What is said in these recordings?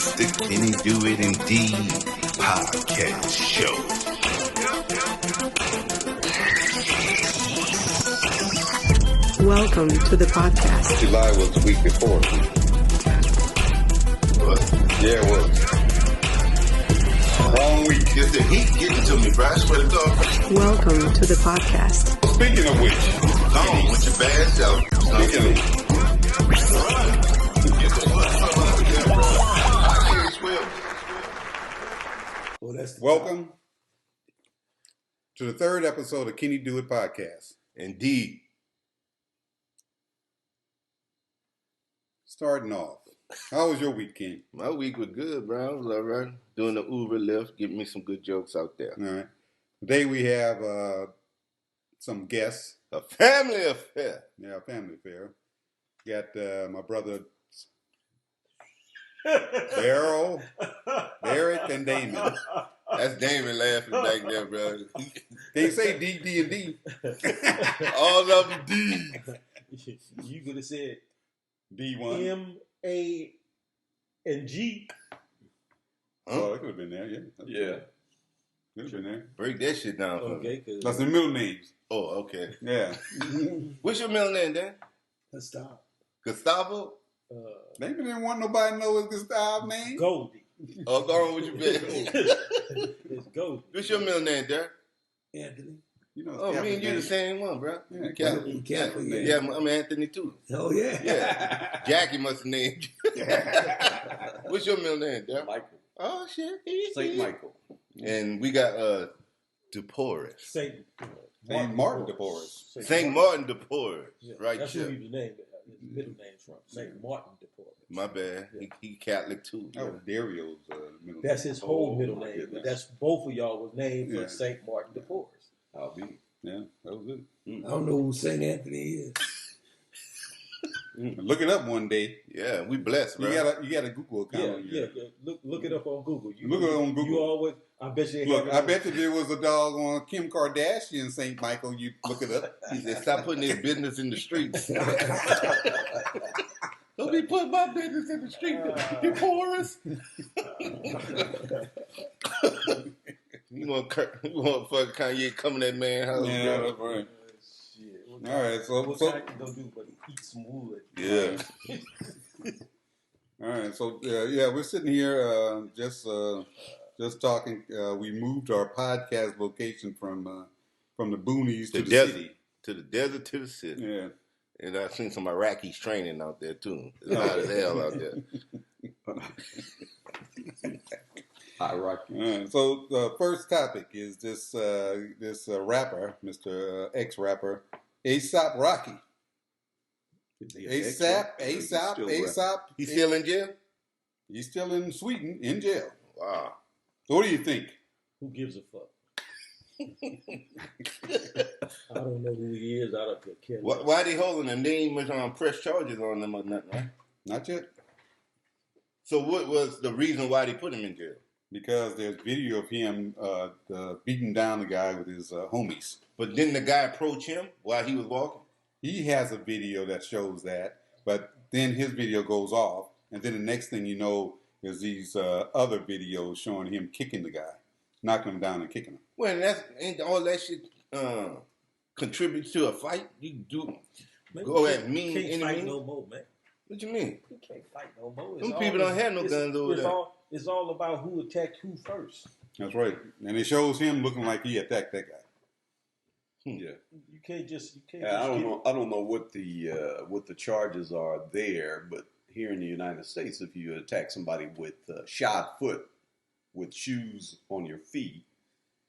It's the Kennydoit and D podcast show. Welcome to the podcast. July was the week before. What? Yeah, it was. Wrong week. It's the heat getting to me, bro. I swear to God. Welcome to the podcast. Speaking of which, Come on with your bad self. speaking of welcome to the third episode of Kennydoit podcast. Indeed. Starting off, how was your week, Ken? My week was good, bro. I was all right. Doing the Uber Lyft, getting me some good jokes out there. All right. Today we have some guests. A family affair. Yeah, a family affair. Got my brother Daryl, Eric, and Damon. That's Damon laughing back there, bro. They say D and D. All of them D. You could have said D1. M-A and G. Oh, it could have been there, yeah. Yeah. Could have been there. Break that shit down for me. Okay, cause That's the middle names. Oh, okay. Yeah. What's your middle name, Dan? let's stop. Gustavo? Damon didn't want nobody to know his Gustav name. Goldie. Oh, go on with your bed. It's Goldie. What's your middle name, Derek? Anthony. You know, Oh, me and you the same one, bro. Yeah, Catholic. Catholic, Yeah, I'm Anthony too. Oh yeah. Yeah. Jackie must have named you. What's your middle name, Derek? Michael. Oh, shit. St. Michael. And we got DePorres. Saint Martin DePorres. St. Martin DePorres. Yeah, Right that's there. who he was named. His middle name's from Saint Martin DePorres. My bad. He Catholic too. Oh, Dario's middle That's name. his whole Oh, middle my name. goodness. But that's both of y'all was named Yeah. for Saint Martin DePorres. I'll be. Yeah, that was it. I don't know who Saint Anthony is. Look it up one day. Yeah, we blessed, bro. You got a Google account. Yeah. Look it up on Google. Look it on Google. You always. I bet you. Look, I bet you there was a dog on Kim Kardashian St. Michael. You look it up. He said, stop putting his business in the streets. Don't be putting my business in the street, DePorres. You want fucking Kanye coming at man's house? Yeah, bro. that's right. Shit. All right, so What kind you gonna do but eat some wood? Yeah. all right, so yeah, we're sitting here just talking. We moved our podcast location from the boonies to the desert. city. To the desert, to the city. Yeah. And I've seen some Iraqis training out there, too. It's hot as hell out there. Iraqi. All right, so the first topic is this rapper, Mr. ex-rapper, A$AP Rocky. A$AP. He's still in jail? He's still in Sweden in jail. Wow. So what do you think? Who gives a fuck? I don't know who he is. I don't care. Why they holding him? They ain't much press charges on them or nothing, right? Not yet. So what was the reason why they put him in jail? Because there's video of him beating down the guy with his homies. But didn't the guy approach him while he was walking? He has a video that shows that, but then his video goes off, and then the next thing you know is these other videos showing him kicking the guy, knocking him down and kicking him. Well, ain't all that shit contribute to a fight? You do Man, go you at me can't enemy? fight no more, man. What you mean? You can't fight no more. Them people don't have no guns over there. It's all about who attacked who first. That's right, and it shows him looking like he attacked that guy. Yeah. You can't just. I don't know what the charges are there, but here in the United States, if you attack somebody with shod foot, with shoes on your feet,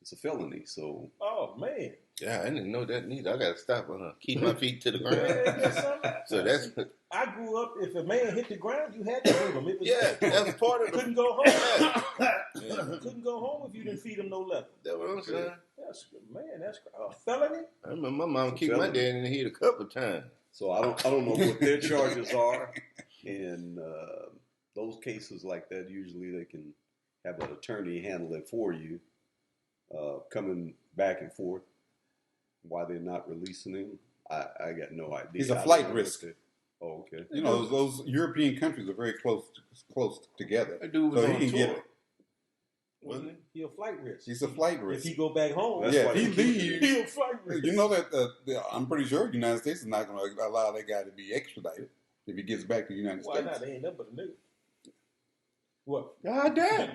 it's a felony. So. Oh man. Yeah, I didn't know that neither. I gotta stop and keep my feet to the ground. Yeah, So that's I grew up. If a man hit the ground, you had to feed him. It was, that's part of you the. couldn't go home. Yeah. You couldn't go home if you didn't feed him no leather. That's what I'm saying. That's a felony. I remember my mom kicked my dad in the head a couple of times. So I don't know what their charges are, and those cases like that usually they can have an attorney handle it for you, coming back and forth. Why they're not releasing him, I got no idea. He's a flight risk. Oh, okay. You know, those European countries are very close together. That dude was So on he can tour. get. Wasn't He a flight risk. He's a flight risk. If he go back home, That's yeah, why if he they keep leaves, he a flight risk. you know that I'm pretty sure the United States is not going to allow that guy to be extradited if he gets back to the United Why States. not? They ain't nothing but a nigga. What? God damn.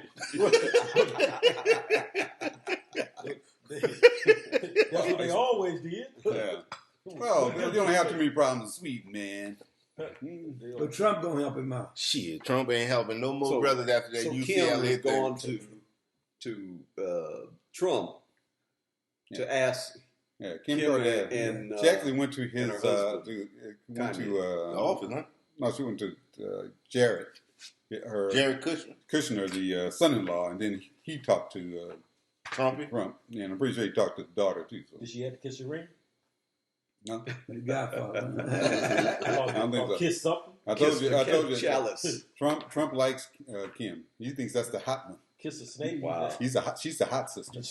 That's what they always did. Yeah. Well, you don't have too many problems in Sweden, man. But Trump don't help him out. Shit, Trump ain't helping no more So- brothers after that So Kim UCLA has thing. gone to Trump to ask. Yeah, Kim Kim Kardashian. and, she actually went to his and her husband, The office, huh? no, she went to Jared, Jared Kushner. Kushner, the son-in-law, and then he talked to Trumpy. Trump. Yeah, and I'm pretty sure he talked to the daughter too. So. Did she have to kiss the ring? No, The Godfather. I don't think so. Kiss something? I told Kiss you. the I told you. chalice. Trump likes Kim. He thinks that's the hot one. Kiss a snake? Wow. She's the hot sister.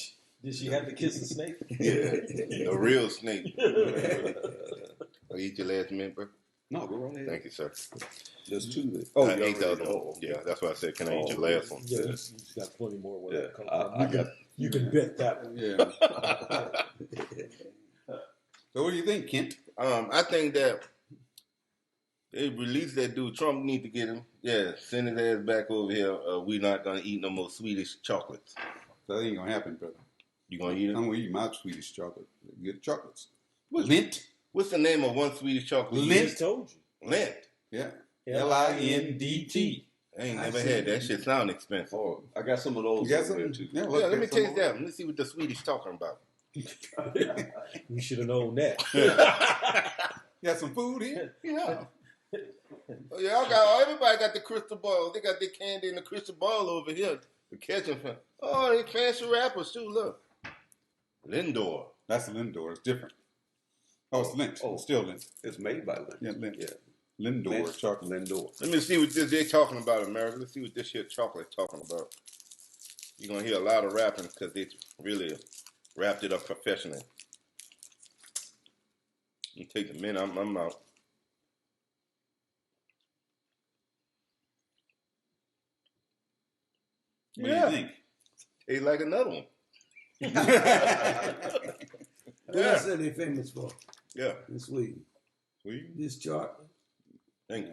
Did she have to kiss the snake? Yeah, a real snake. I'll eat your last mint, bro. No, go right ahead. Thank you, sir. There's two there. Oh, you I ate the already- other one. oh, okay. Yeah, that's why I said, can I eat your Oh, last one? Yeah, you got plenty more where Yeah, that comes I from. got. You can bet that one. Yeah. So what do you think, Kent? I think that they released that dude. Trump need to get him. Yeah, send his ass back over here. We're not gonna eat no more Swedish chocolates. That ain't gonna happen, brother. You gonna eat it? I'm gonna eat my Swedish chocolate. Good chocolates. What's- Lint. What's the name of one Swedish chocolate? I Lint. just told you. Lint. Yeah. Lindt. I ain't never had that. Shit sound expensive. Oh, I got some of those You got over there something? too. Yeah, Yeah, let me some taste more. that. Let's see what the Swedish talking about. We should have known that. You got some food here? Yeah. Oh, y'all got everybody got the crystal ball. They got their candy in the crystal ball over here. The catching fan. Oh, they fancy rappers too. Look, Lindor. That's Lindor. It's different. Oh, it's Lint. Oh. Still Lint. It's made by Lint. Yeah, Lint. Yeah. Lindor Lint. chocolate. Lindor. Let me see what they talking about, America. Let's see what this shit chocolate talking about. You're gonna hear a lot of rapping because they really wrapped it up professionally. You take the mint. I'm out. What do you think? Tastes like another one. What else are they famous for Yeah. in Sweden? Sweet. This chocolate. Thank Yeah.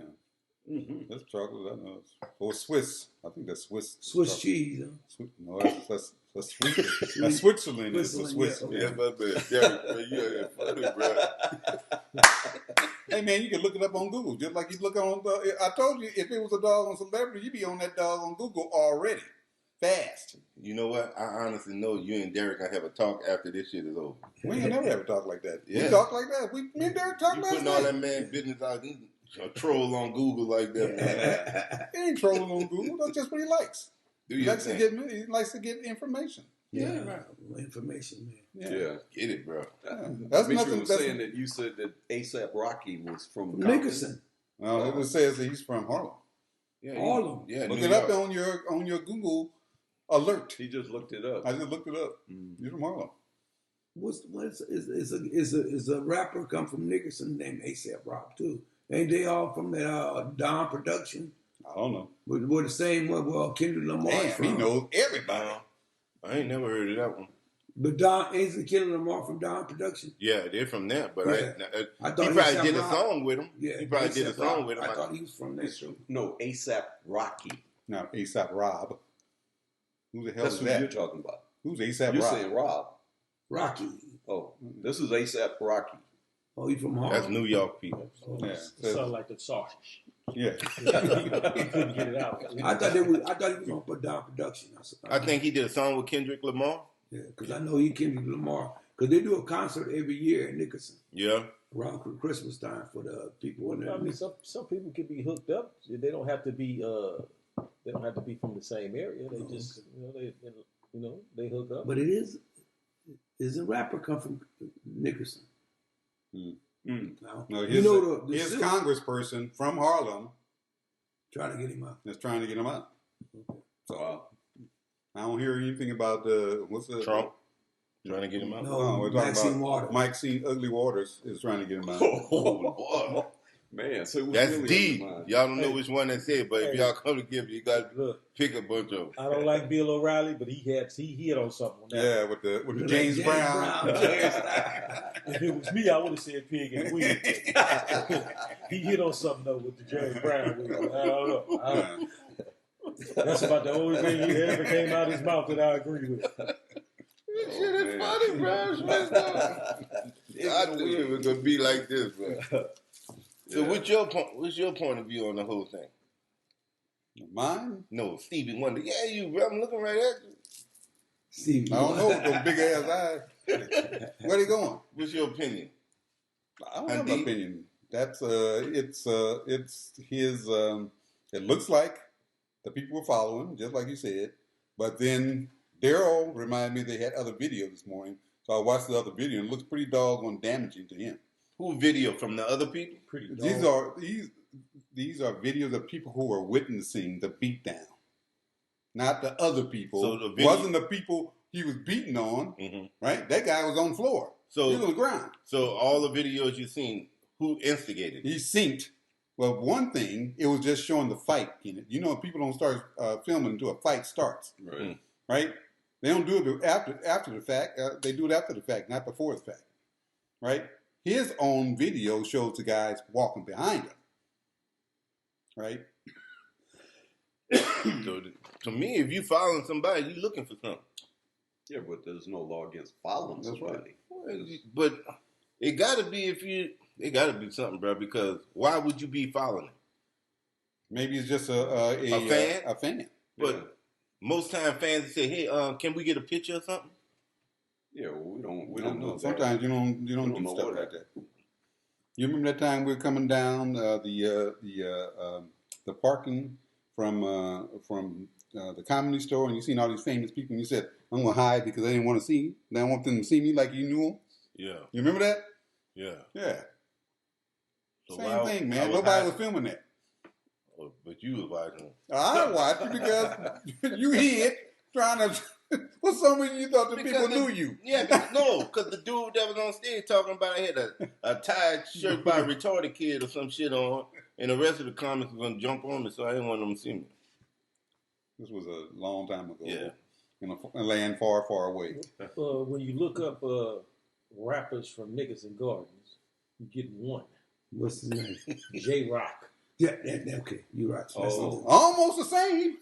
you. Mm-hmm. That's chocolate. I know. Or Swiss. I think that's Swiss. Swiss chocolate. cheese, huh? No, that's Switzerland. That's Switzerland. It's a Switzerland, Swiss. yeah. Yeah, but Derek, man, you funny, bro. Hey man, you can look it up on Google, just like you look on. I told you, if it was a dog on celebrity, you'd be on that dog on Google already, fast. You know what? I honestly know you and Derek gonna have a talk after this shit is over. We ain't never have a talk like that. Yeah. We talk like that. Me and Derek talk You like putting all that man business out, you a troll on Google like that, man. He ain't trolling on Google. That's just what he likes. Do He your likes to thing. get. He likes to get information. Yeah, information, man. Yeah. Get it, bro. That's Mitchell nothing. was That's, saying that you said that ASAP Rocky was from Nickerson. no, it says that he's from Harlem. Yeah, All of them. Yeah, Look New it up York. on your Google alert. He just looked it up. I just looked it up. He's from Harlem. Is a rapper come from Nickerson named A$AP Rock too? Ain't they all from that Don production? I don't know. We're the same one. Well, Kendrick Lamar. Damn, from. he knows everybody. I ain't never heard of that one. But Don isn't Kendrick Lamar from Don production. Yeah, they're from that, but Yeah. I I thought he probably was did a from song with him. Yeah, he probably did a A$AP song Rock. with him. I thought he was from there too. No, ASAP Rocky. Now, ASAP Rob. Who the hell That's is who that? you're talking about. Who's ASAP You're Rob? saying Rob. Rocky. Oh, this is ASAP Rocky. Oh, he from Harlem. That's New York people. Yeah. It sounds like the sausage. Yeah. He couldn't get it out. I thought he was on put Don production. I think he did a song with Kendrick Lamar. Yeah, because I know he Kendrick Lamar. Because they do a concert every year in Nickerson Yeah. around Christmas time for the people in there. I mean, some people could be hooked up. They don't have to be. They don't have to be from the same area. They just, they hook up. But it is a rapper come from Nickerson. Now, No, you know the his Silk- congressperson from Harlem trying to get him out. is trying to get him out. So Wow. I don't hear anything about what's the Trump trying to get him out. No, we're talking Maxine about Waters. Maxine Ugly Waters is trying to get him out. Oh, boy. Man, so it was That's really D. on your mind. Y'all don't know which one that said, but if Hey. y'all come to give, you got to Look, pick a bunch of them. I don't like Bill O'Reilly, but he hit on something on that. Yeah, with the James Brown. If it was me, I would have said pig and wheel. He hit on something though with the James Brown wheel. I don't know. That's about the only thing he ever came out of his mouth that I agree with. This shit is funny, bro. I knew it was gonna be like this, bro. So, what's your point of view on the whole thing? Mine? No, Stevie Wonder. Yeah, you, bro. I'm looking right at you. Stevie. I don't know with those big ass eyes. Where they going? What's your opinion? I don't have an opinion. That's it's his. It looks like the people were following, just like you said. But then Daryl reminded me they had other videos this morning, so I watched the other video and it looks pretty doggone damaging to him. Who video from the other people? These are videos of people who were witnessing the beatdown, not the other people. So the video wasn't the people he was beating on, right? That guy was on the floor. So he was on the ground. So all the videos you've seen, who instigated? He synced. Well, one thing, it was just showing the fight in it. You know, people don't start filming until a fight starts, right? They don't do it after the fact. They do it after the fact, not before the fact, right? His own video shows the guys walking behind him, right? So to me, if you following somebody, you looking for something. Yeah, but there's no law against following somebody. Right. But it got to be it got to be something, bro. Because why would you be following it? Maybe it's just a fan. A fan. But most time fans say, "Hey, can we get a picture or something?" Yeah, well, we don't know. Sometimes you don't do stuff like that. You remember that time we were coming down the parking from the comedy store, and you seen all these famous people, and you said, "I'm gonna hide because I didn't want to see you. I don't want them to see me like you knew them." Yeah. You remember that? Yeah. Yeah. So Same thing, man. Nobody was filming that. But you was watching. I watched it because you hid trying to. For some reason, you thought the people knew you. Yeah, because the dude that was on stage talking about it had a tied shirt by a retarded kid or some shit on, and the rest of the comics were going to jump on me, so I didn't want them to see me. This was a long time ago. Yeah. In a land far, far away. When you look up rappers from Nickerson Gardens, you get one. What's his name? J-Rock. Yeah, okay. You're right. Oh, almost the same.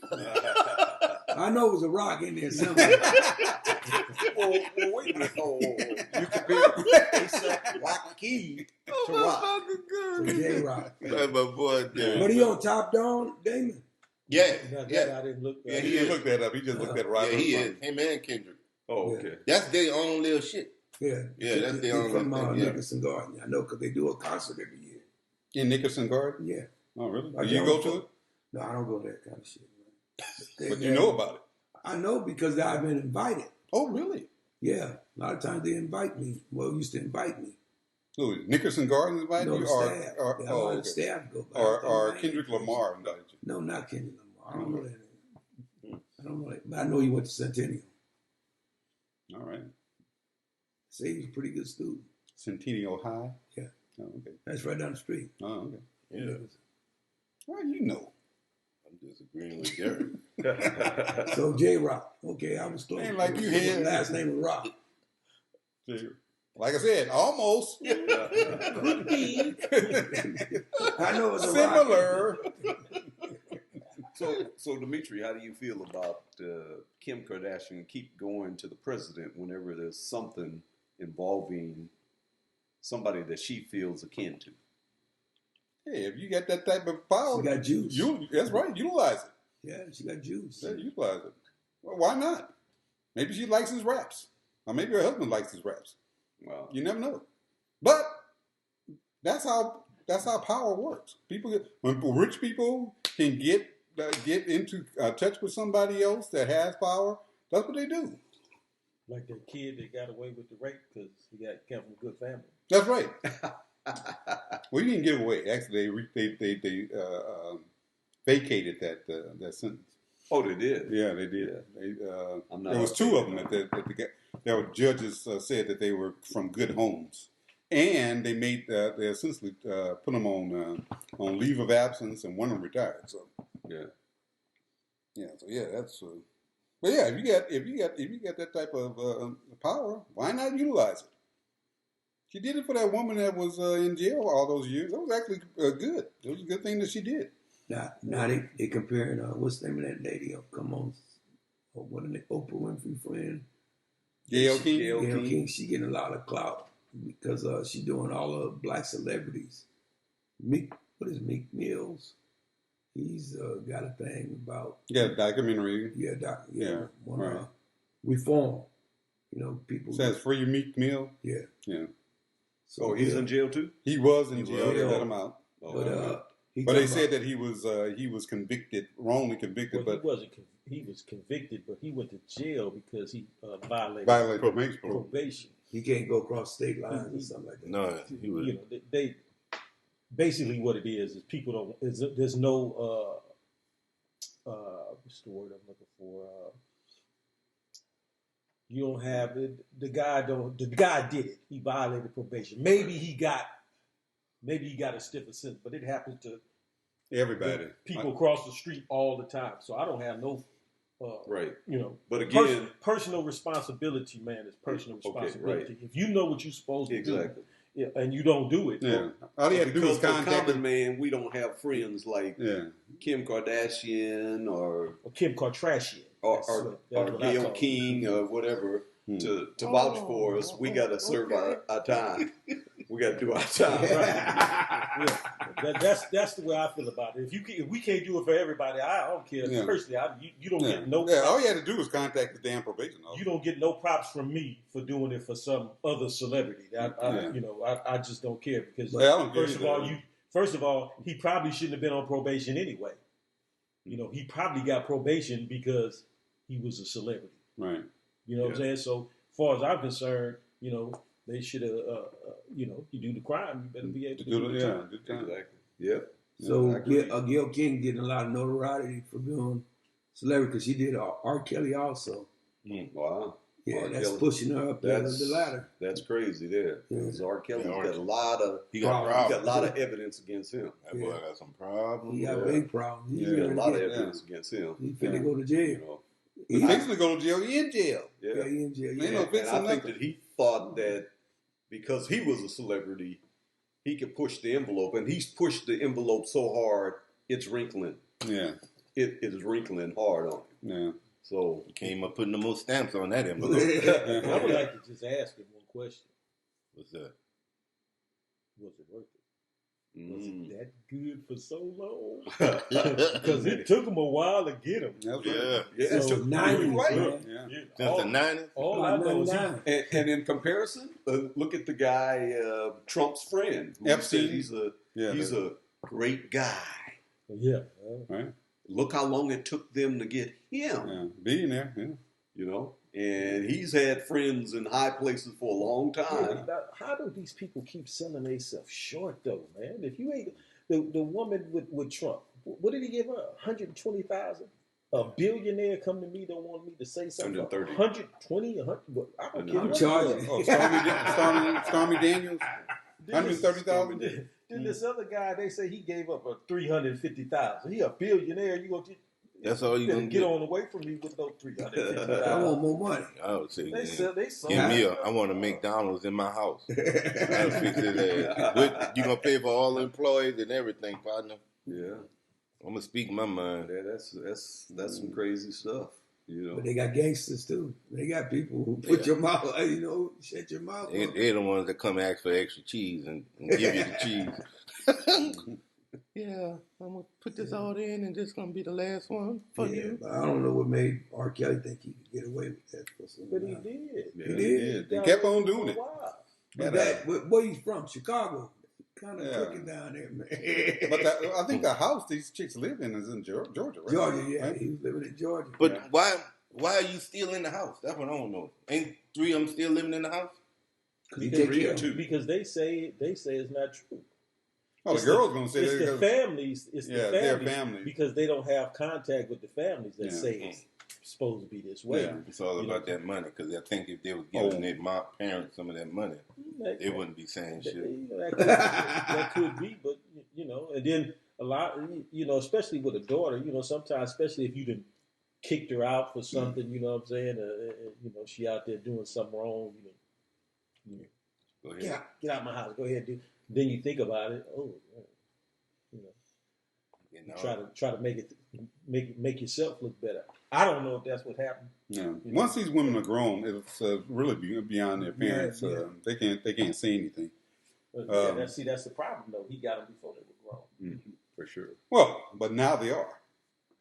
I know it was a rock in there somewhere. Wait a minute. You compare ASAP Rocky to Rock. So J-Rock. That's my boy, Darren. But he on Top Dog, Damon? Yeah. I didn't look. Yeah, He didn't look that up. He just looked at right. Yeah, he is. Him and Kendrick. Oh, okay. That's their own little shit. Yeah. Yeah, that's their own from little thing. Yeah. Nickerson Garden. I know because they do a concert every year. In Nickerson Garden? Yeah. Oh, really? I Do you go to it? No, I don't go to that kind of shit. Man. But you know about it. I know because I've been invited. Oh, really? Yeah. A lot of times they invite me. Well, used to invite me. Who, Nickerson Garden invited No, you? the staff. Or, Yeah, a lot of staff go by. or Kendrick Lamar invited you? No, not Kendrick Lamar. I don't know that name. I don't know that. But I know he went to Centennial. All right. Say he was a pretty good student. Centennial High? Yeah. Oh, okay. That's right down the street. Oh, okay. Yeah. Well, you know. I'm disagreeing with Derek. So J-Rock. Okay, I was told. Ain't like you his had. last name was Rock. Like I said, almost. Could be. I know it's a Similar. So Dimitri, how do you feel about Kim Kardashian keep going to the president whenever there's something involving somebody that she feels akin to? Hey, if you got that type of power, She got juice. That's right. Utilize it. Yeah, she got juice. Yeah, utilize it. Well, why not? Maybe she likes his raps, or maybe her husband likes his raps. Well, You never know. But that's how power works. When rich people can get into touch with somebody else that has power, that's what they do. Like that kid that got away with the rape because he came from a good family. That's right. Well, he didn't get away. Actually, they vacated that sentence. oh, they did. Yeah, they did. Yeah. There was two of them that the judges said that they were from good homes, and they essentially put them on leave of absence, and one of them retired. So that's. But yeah, if you get that type of power, why not utilize it? She did it for that woman that was in jail all those years. That was actually good. It was a good thing that she did. Now they comparing what's the name of that lady? Come on, what is it? Oprah Winfrey friend. Gayle King. Gayle King. She getting a lot of clout because she doing all the black celebrities. What is Meek Mills? He's got a thing about a documentary. Right. Reform. People says free Meek Mill. Yeah. So he's in jail too. He was in jail. They let him out. But they said that he was convicted, wrongly convicted. Well, but he wasn't. He was convicted, but he went to jail because he violated probation. He can't go across state lines or something like that. No, he was. They basically what it is people don't. There's no what's the word I'm looking for? You don't have it. The guy did it. He violated probation. Maybe he got a stiffer sentence, but it happens to everybody. People cross the street all the time. So I don't have no right. But again, personal responsibility, man, is personal responsibility. Okay, right. If you know what you're supposed to do, and you don't do it, all you had to do was contact common man. We don't have friends like Kim Kardashian or Kim Kardashian or Gayle King or whatever to vouch for us. We got to serve our time. We got to do our time. That's the way I feel about it. If we can't do it for everybody, I don't care. Personally, you don't get no. Yeah, all you had to do was contact the damn probation officer. You don't get no props from me for doing it for some other celebrity. I just don't care because first of all, he probably shouldn't have been on probation anyway. He probably got probation because he was a celebrity. Right. You know what I'm saying? So, as far as I'm concerned, they should have, you do the crime, you better be able to do the time. Exactly. Yep. So, Gayle King getting a lot of notoriety for being celebrity because she did R. Kelly also. Wow. Yeah, that's pushing her up the ladder. That's crazy there. Because R. Kelly's got a lot of got a lot of evidence against him. That boy got some problems. He got big problems. He's got a lot of evidence against him. He finna go to jail. He's fixing to go to jail. He in jail. Yeah, he in jail. And I think that he thought that because he was a celebrity, he could push the envelope, and he's pushed the envelope so hard it's wrinkling. Yeah, it is wrinkling hard on him. Yeah. So he came up putting the most stamps on that envelope. I would like to just ask him one question. What's that? Was it worth it? Was it that good for so long? Because it took him a while to get him. Yeah. So 90s, right. Since the 90s? All I know is and in comparison, look at the guy, Trump's friend. Epstein. He's a great guy. Yeah. Right. Look how long it took them to get him. Yeah. Billionaire. Yeah. And he's had friends in high places for a long time. How do these people keep selling themselves short, though, man? If you ain't the woman with Trump, what did he give her? 120,000. A billionaire come to me, don't want me to say something. 130. 120, 100. I don't care. I'm charging. Stormy Daniels. 130,000. Then this other guy, they say he gave up a 350,000. He a billionaire. You gonna that's all you gonna get on away from me with those 350,000. I want more money. I would say, they sold. give me I want a McDonald's in my house. I'll fix his ass. You gonna pay for all the employees and everything, partner? Yeah. I'm gonna speak my mind. Yeah, that's some crazy stuff. But they got gangsters too. They got people who put your mouth, shut your mouth. They're the ones that come ask for extra cheese and give you the cheese. Yeah, I'm gonna put this all in, and this is gonna be the last one for you. But I don't know what made R. Kelly think he could get away with that. But he did. Yeah, he did. They kept on doing it. But where he's from, Chicago. Kind of cooking down there, man. But I think the house these chicks live in is in Georgia, right? Georgia, yeah. Right? He was living in Georgia. But why are you still in the house? That's what I don't know. Ain't 3 of them still living in the house? Because they say it's not true. Oh, the girl's gonna say it's the families. It's the their families because they don't have contact with the families that say supposed to be this way. Yeah. It's all about that money, because I think if they were giving their parents some of that money, they wouldn't be saying shit. That could be, but and then a lot, especially with a daughter, sometimes, especially if you done kicked her out for something, you know what I'm saying, she out there doing something wrong, Go ahead. get out of my house, go ahead, do. Then you think about it, try to make yourself look better. I don't know if that's what happened. Yeah. Once these women are grown, it's really beyond their parents. Yeah. They can't say anything. That's the problem though. He got them before they were grown. Mm-hmm. For sure. Well, but now they are.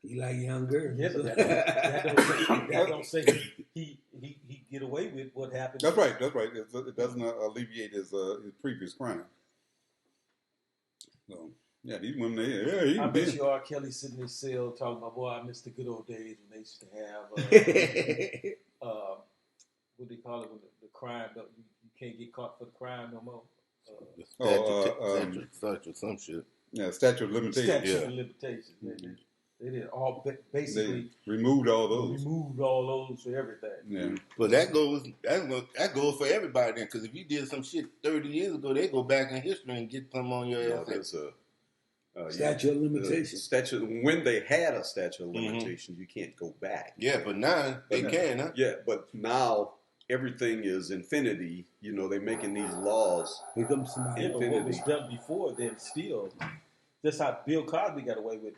He like young girls. Yeah, but that don't say he get away with what happened. That's right. It doesn't alleviate his previous crime. So yeah, these women. I bet you R. Kelly sitting in his cell talking about, boy, I miss the good old days when they used to have what do they call it when the crime? You can't get caught for the crime no more. Statute, some shit. Yeah, statute of limitations. Statute of limitations. Mm-hmm. They did all basically. They removed all those. Removed all those for everything. Yeah. Well, that goes for everybody then, because if you did some shit 30 years ago, they go back in history and get some on your ass. There's a statute of limitations. When they had a statute of limitations, you can't go back. Yeah, but now they can, huh? Yeah, but now everything is infinity. They're making these laws. Here comes somebody. Yeah, but what was done before then still, that's how Bill Cosby got away with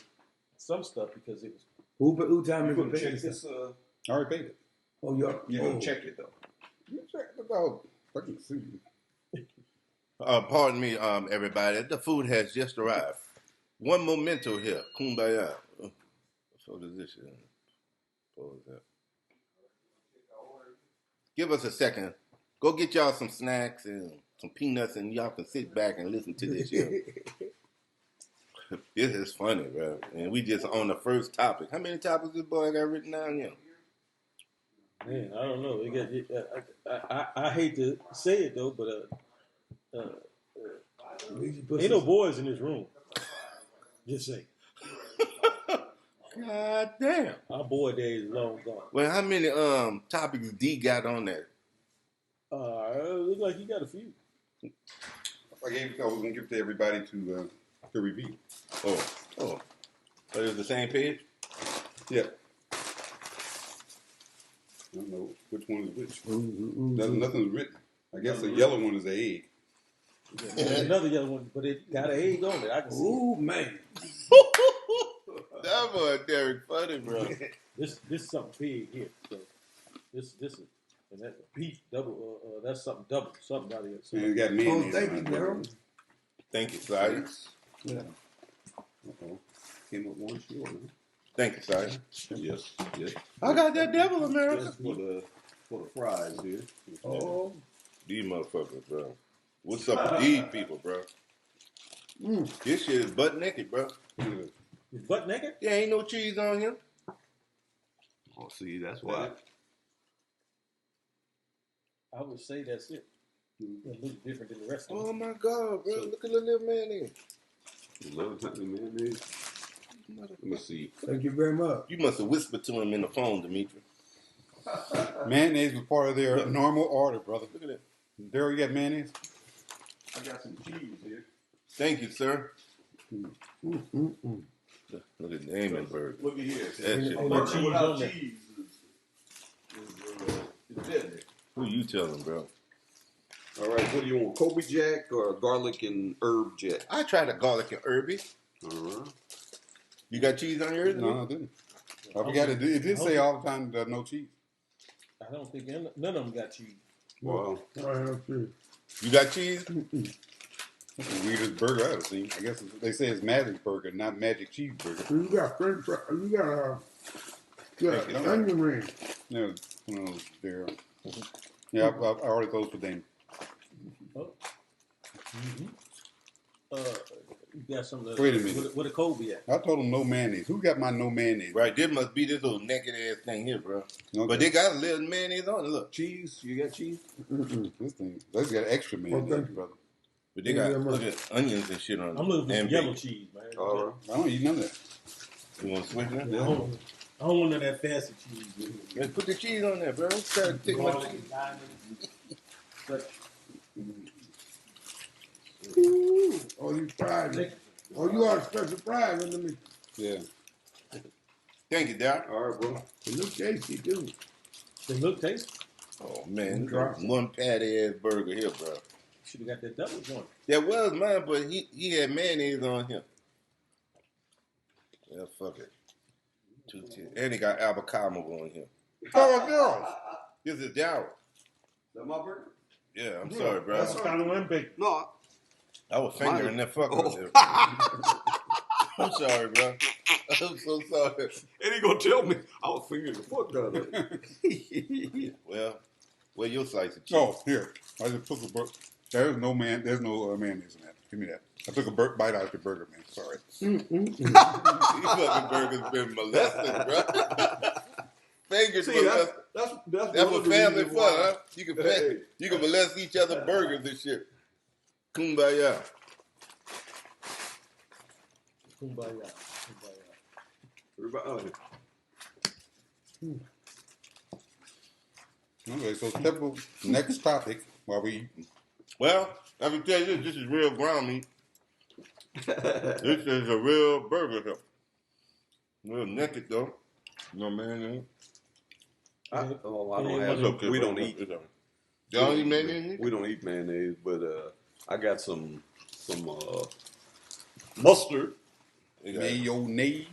some stuff because it was. Who time You is gonna it? check this? I already paid it. Oh, you're gonna check it though. You check it out. I can see. Pardon me, everybody. The food has just arrived. One memento here. Kumbaya. So does this shit. What was that? Give us a second. Go get y'all some snacks and some peanuts, and y'all can sit back and listen to this shit. This is funny, bro. And we just on the first topic. How many topics this boy got written down here? Man, I don't know. I hate to say it though, but ain't no boys in this room. Just say. God damn. Our boy days is long gone. Well, how many topics D got on there? It looks like you got a few. I was gonna give it to everybody to review. Oh. So it's the same page? Yeah. I don't know which one is which. Nothing's written. I guess the yellow one is the egg. Yeah, there's another yellow one, but it got an egg on it. I can see. Ooh, man. That boy Derek funny, bro. This is something big here. So this is and that's beef double. That's something double. Something out of And here. it got mayonnaise. Thank you, Daryl. Thank you, Sire. Yeah. Came up one short. Huh? Thank you, Sire. Yes. I got that devil, America. Just for the fries here. Oh. These motherfuckers, bro. What's up with these people, bro? This shit is butt naked, bro. You butt naked? Yeah, ain't no cheese on here. Oh, see, that's why. I would say that's it. It looks different than the rest of Oh them. my God, bro! Look at the little man in. You love hunting mayonnaise. Let me see. Thank you very much. You must have whispered to him in the phone, Dimitri. Mayonnaise was part of their normal order, brother. Look at that. Daryl, you got mayonnaise? I got some cheese here. Thank you, sir. Look at the Damon burger. Look at here. That shit. Ain't no cheese Without on there. cheese is deadly. Who you telling, bro? All right, what do you want? Kobe Jack or garlic and herb jack? I tried a garlic and herby. All right. You got cheese on yours? No, I didn't. I forgot it. It did say all the time no cheese. I don't think none of them got cheese. Wow. You got cheese? That's the weirdest burger I've ever seen. I guess they say it's Magic Burger, not Magic Cheeseburger. You got French fries. You got onion ring. No, Daryl. Yeah, I ordered those for Damon. Oh. You got some. Wait a minute. Where the Kobe at? I told them no mayonnaise. Who got my no mayonnaise? Right, there must be this little naked ass thing here, bro. Okay. But they got a little mayonnaise on it. Look, Cheese? You got cheese? This thing, they got extra mayonnaise, Okay. brother. but they got look at onions and shit on it. I'm looking for some And yellow bacon. cheese, man. All right. I don't eat none of that. You want to switch that? Yeah. I don't want none of that fancy cheese. Let's put the cheese on there, bro. Try to take my Garlic cheese. and diamond. But Ooh, oh, you fried. Oh, you are special fried under me. Yeah. Thank you, Doc. All right, bro. It look tasty too. they look tasty. Oh man, Drop this is one patty ass burger here, bro. Should have got that double joint. That was mine, but he had mayonnaise on him. Yeah, fuck it. 210. And he got avocado on him. Oh, girl. This is Dow. Is that my burger? Yeah, I'm sorry, bro. That's kind of one big. No. I was fingering that fucker. Oh. I'm sorry, bro. I'm so sorry. And he gonna tell me I was fingering the fuck out of it. Well, where your slice of cheese? Oh, here. I just took a burger. There's no mayonnaise in that. Give me that. I took a bite out of the burger, man. Sorry. These fucking burgers been molested, bro. Fingers See, molested. that's That's one what of the family reasons for, why- huh? You can molest each other burgers and shit. Kumbaya. Kumbaya. Everybody, Okay, so step next topic while we eat. Well, I can tell you this is real ground meat. This is a real burger here. Real naked though. No man. I don't That's have. okay. We bro. don't eat. It's all right. Y'all don't eat mayonnaise? We don't eat mayonnaise, but I got some mustard. Mayonnaise.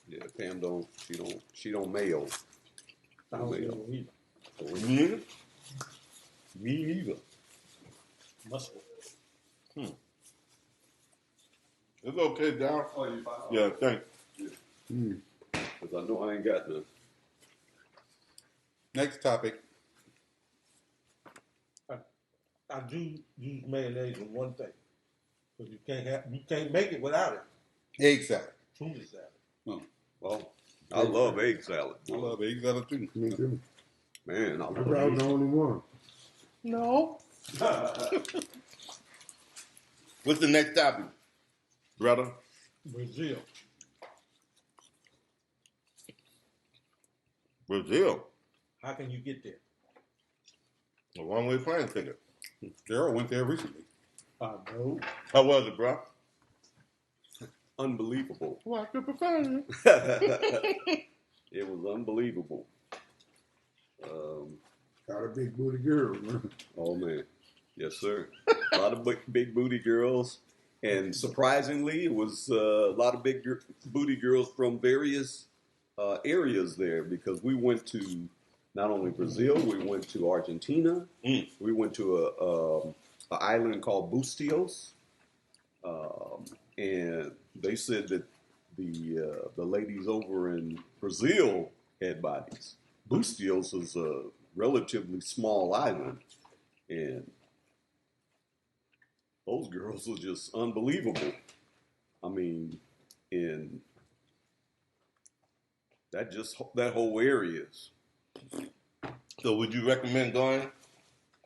Yeah, Pam don't. She don't mayo. I don't Mayo. know either. You need it? Me neither. Mustard. It's okay, Down. Oh, you fine? Yeah, thanks. Because I know I ain't got none. Next topic. I do use mayonnaise in one thing, because you can't make it without it. Egg salad. Tuna salad. Well, I love egg salad. I love egg salad too. Me too. Man, I I love thought I was the only one. No. What's the next topic, brother? Brazil. Brazil. How can you get there? A one-way plane ticket. Daryl went there recently. I know. How was it, bro? unbelievable. Watch your profanity. It was unbelievable. Got a big booty girl, man. Oh man, yes sir. A lot of big booty girls, and surprisingly, it was a lot of booty girls from various areas there, because we went to not only Brazil, we went to Argentina, we went to a island called Bustios, and they said that the ladies over in Brazil had bodies. Bustios is a relatively small island, and those girls are just unbelievable. I mean, in that whole area is. So would you recommend going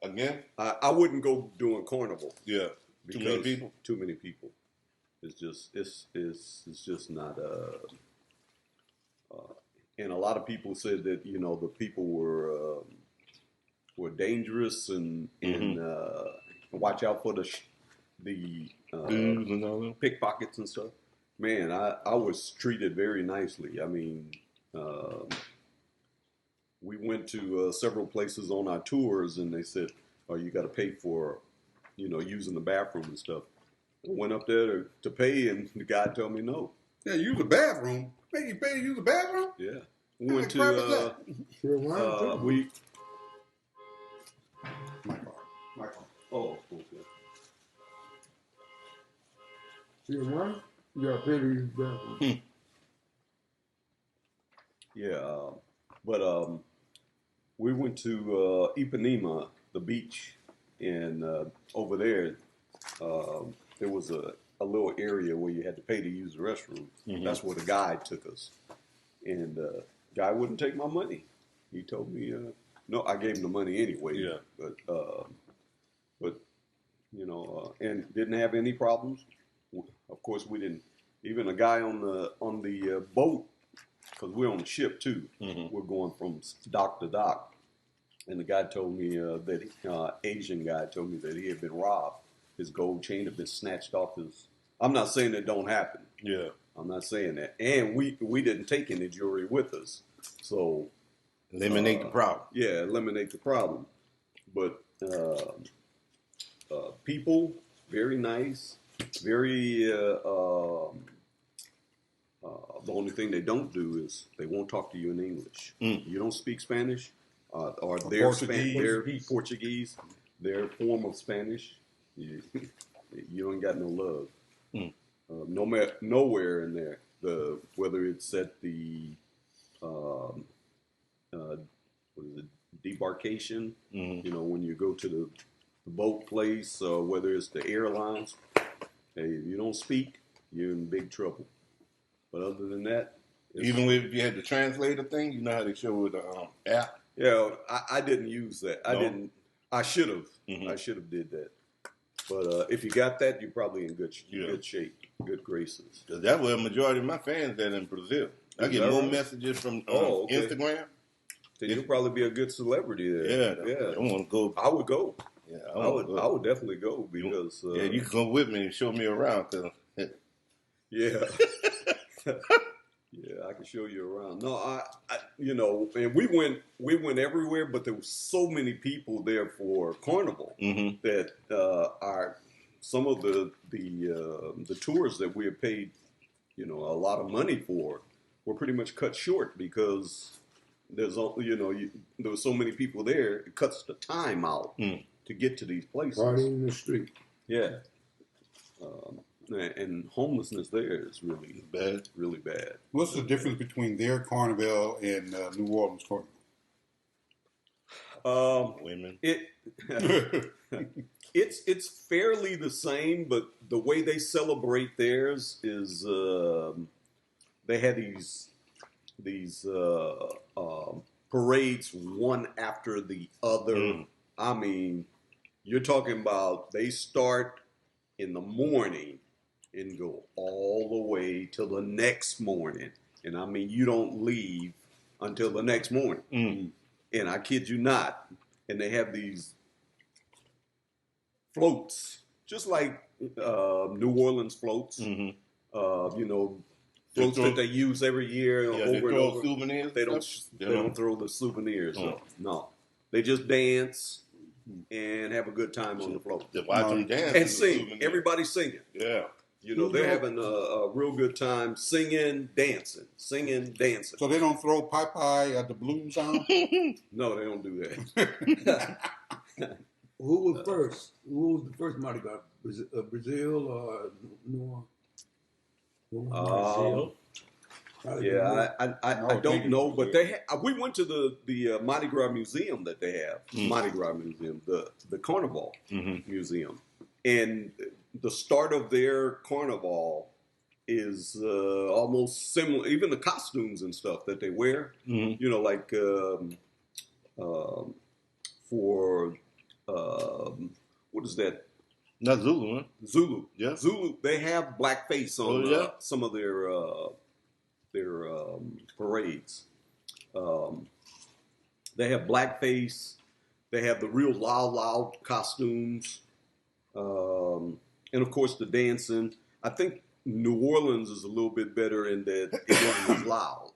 again? I wouldn't go doing carnival. Yeah. Too many because people? Too many people. It's just not and a lot of people said that, you know, the people were dangerous and watch out for the Booze and all that? pickpockets and stuff. Man, I was treated very nicely. I mean, we went to several places on our tours, and they said, "Oh, you got to pay for, you know, using the bathroom and stuff." I went up there to pay, and the guy told me no. Yeah, use the bathroom. Make you pay to use the bathroom? Yeah, we went What kind of crap to is Sure, why? we. My car. My car. Oh, okay. Sure, why? You got to pay to use the bathroom. Yeah, but we went to Ipanema, the beach, and over there there was a little area where you had to pay to use the restroom. Mhm. That's where the guide took us, and guy wouldn't take my money. He told me, no, I gave him the money anyway. Yeah. But you know, and didn't have any problems. Of course, we didn't. Even a guy on the boat because we're on the ship too. Mm-hmm. We're going from dock to dock, and the guy told me Asian guy told me that he had been robbed. His gold chain had been snatched off his. I'm not saying it don't happen. Yeah. I'm not saying that. And we didn't take any jewelry with us, so Eliminate the problem. Yeah, eliminate the problem. But people very nice, very. The only thing they don't do is they won't talk to you in English. You don't speak Spanish, or their Portuguese, their form of Spanish. You don't got no love. Nowhere in there. Whether it's at the what is it, debarkation, when you go to the boat place, or whether it's the airlines. Hey, if you don't speak, you're in big trouble. But other than that, even if you had the translator thing, you know how they show with the app. Yeah, I didn't use that. I No? didn't. I should have. I should have did that. But if you got that, you're probably in good shape, good graces. Because that's where the majority of my fans are in Brazil. I get more messages from Instagram. So you'll probably be a good celebrity there. Yeah. I want to go. I would go. Yeah, I would definitely go because. You can go with me and show me around. Yeah. Yeah, I can show you around. No, I and we went everywhere, but there were so many people there for Carnival that some of the tours that we had paid, a lot of money for, were pretty much cut short because there were so many people there. It cuts the time out to get to these places. Party in the street. Yeah. And homelessness there is really bad. Really bad. What's the difference between their carnival and New Orleans carnival? Women. It's fairly the same, but the way they celebrate theirs is they have these parades one after the other. I mean, you're talking about they start in the morning and go all the way till the next morning. And I mean, you don't leave until the next morning. And I kid you not. And they have these floats, just like New Orleans floats, floats that they use every year over and over. Souvenirs. They don't throw the souvenirs. No. They just dance and have a good time on the float. Watch them dance and sing. Everybody's singing. Yeah. They're having a real good time singing, dancing. So they don't throw Popeye at the blues on? No, they don't do that. Who was first? Who was the first Mardi Gras? Brazil or New Brazil. I don't know, but we went to the Mardi Gras museum that they have. Mardi Gras museum, the Carnival museum, and the start of their carnival is almost similar. Even the costumes and stuff that they wear, like for what is that? Not Zulu, huh? Zulu. Yeah. Zulu. They have blackface on some of their parades. They have blackface. They have the real loud costumes. And of course the dancing. I think New Orleans is a little bit better in that it wasn't as loud.